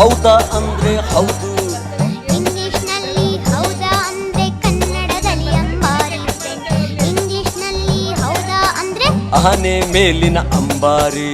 ಹೌದಾ ಅಂದ್ರೆ ಹೌದು, ಇಂಗ್ಲಿಷ್ನಲ್ಲಿ ಹೌದಾ ಅಂದ್ರೆ ಕನ್ನಡದಲ್ಲಿ ಅಂಬಾರಿ. ಇಂಗ್ಲಿಷ್ನಲ್ಲಿ ಹೌದಾ ಅಂದ್ರೆ ಆನೆ ಮೇಲಿನ ಅಂಬಾರಿ.